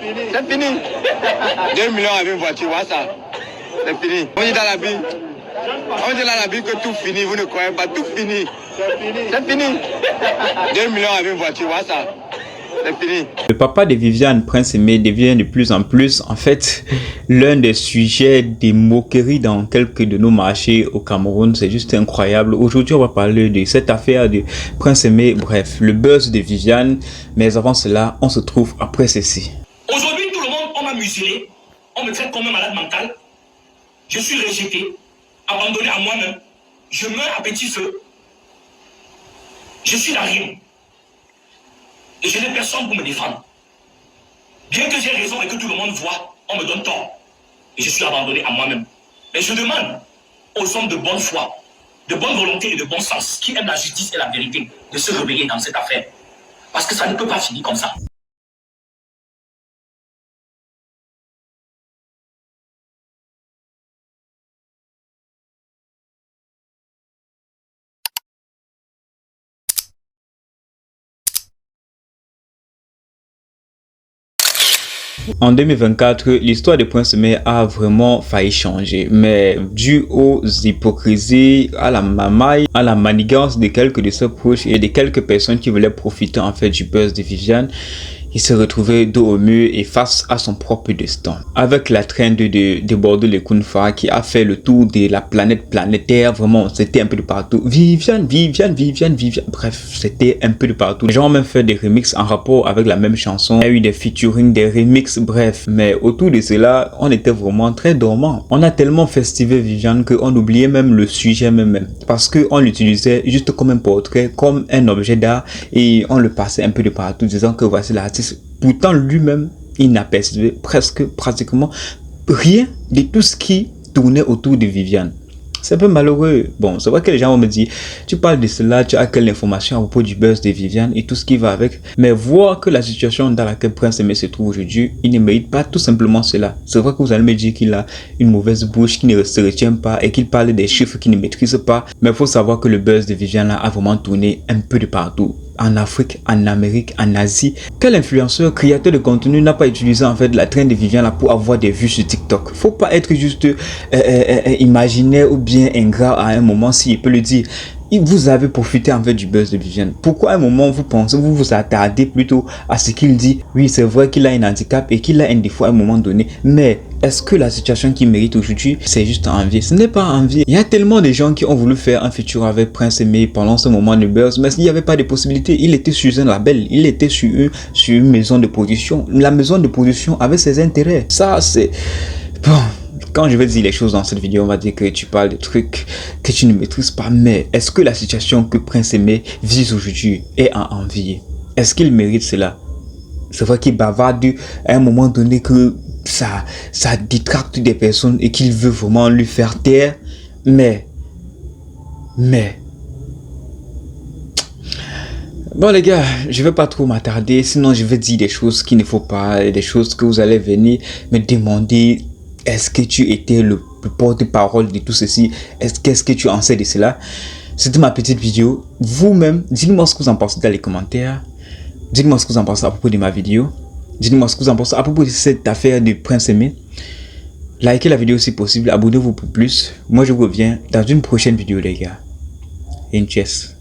C'est fini. 2 millions avec une voiture, voilà ça. C'est fini. On dit dans la vie. On dit dans la vie que tout finit, vous ne croyez pas, tout finit. C'est fini. 2 millions avec une voiture, voilà ça. C'est fini. Le papa de Viviane, Prince Aimé, devient de plus en plus, en fait, l'un des sujets des moqueries dans quelques de nos marchés au Cameroun. C'est juste incroyable. Aujourd'hui, on va parler de cette affaire de Prince Aimé, bref, le buzz de Viviane. Mais avant cela, on se trouve après ceci. Aujourd'hui, tout le monde, on m'a muselé, on me traite comme un malade mental. Je suis rejeté, abandonné à moi-même. Je meurs à petit feu. Je suis la rime. Et je n'ai personne pour me défendre. Bien que j'ai raison et que tout le monde voit, on me donne tort. Et je suis abandonné à moi-même. Mais je demande aux hommes de bonne foi, de bonne volonté et de bon sens, qui aiment la justice et la vérité, de se réveiller dans cette affaire. Parce que ça ne peut pas finir comme ça. En 2024, l'histoire de Prince Aimé a vraiment failli changer, mais dû aux hypocrisies, à la mamaille, à la manigance de quelques de ses proches et de quelques personnes qui voulaient profiter en fait du buzz de Viviane, il s'est retrouvé dos au mur et face à son propre destin. Avec la traîne de Bordeaux les Kunfa qui a fait le tour de la planète planétaire, vraiment c'était un peu de partout. Viviane, bref, c'était un peu de partout. Les gens ont même fait des remixes en rapport avec la même chanson. Il y a eu des featuring, des remixes, bref. Mais autour de cela, on était vraiment très dormant. On a tellement festivé Viviane qu'on oubliait même le sujet même. Parce qu'on l'utilisait juste comme un portrait, comme un objet d'art et on le passait un peu de partout disant que voici l'artiste. Pourtant lui-même, il n'a perçu pratiquement rien de tout ce qui tournait autour de Viviane. C'est un peu malheureux. Bon, c'est vrai que les gens vont me dire, tu parles de cela, tu as quelle information à propos du buzz de Viviane et tout ce qui va avec. Mais voir que la situation dans laquelle Prince Aimé se trouve aujourd'hui, il ne mérite pas tout simplement cela. C'est vrai que vous allez me dire qu'il a une mauvaise bouche, qu'il ne se retient pas et qu'il parle des chiffres qu'il ne maîtrise pas. Mais il faut savoir que le buzz de Viviane a vraiment tourné un peu de partout. En Afrique, en Amérique, en Asie. Quel influenceur, créateur de contenu n'a pas utilisé en fait la traîne de Viviane là pour avoir des vues sur TikTok? Faut pas être juste imaginaire ou bien ingrat à un moment, si il peut le dire. Vous avez profité en fait du buzz de Viviane. Pourquoi à un moment vous pensez, vous vous attardez plutôt à ce qu'il dit? Oui, c'est vrai qu'il a un handicap et qu'il a un défaut à un moment donné, mais est-ce que la situation qu'il mérite aujourd'hui, c'est juste envie? Ce n'est pas envie. Il y a tellement de gens qui ont voulu faire un feature avec Prince Aimé pendant ce moment de buzz, mais il n'y avait pas de possibilité. Il était sur un label, il était sur une maison de production. La maison de production avait ses intérêts. Ça, c'est... Bon... Quand je vais dire les choses dans cette vidéo, on va dire que tu parles de trucs que tu ne maîtrises pas. Mais est-ce que la situation que Prince Aimé vise aujourd'hui est à envier? Est-ce qu'il mérite cela? C'est vrai qu'il bavarde à un moment donné que ça détracte des personnes et qu'il veut vraiment lui faire taire. Mais... Bon les gars, je vais pas trop m'attarder, sinon je vais dire des choses qu'il ne faut pas, des choses que vous allez venir me demander. Est-ce que tu étais le porte-parole de tout ceci? Qu'est-ce que tu en sais de cela? C'était ma petite vidéo. Vous-même, dites-moi ce que vous en pensez dans les commentaires. Dites-moi ce que vous en pensez à propos de ma vidéo. Dites-moi ce que vous en pensez à propos de cette affaire de Prince Aimé. Likez la vidéo si possible. Abonnez-vous pour plus. Moi, je vous reviens dans une prochaine vidéo, les gars. Inchess.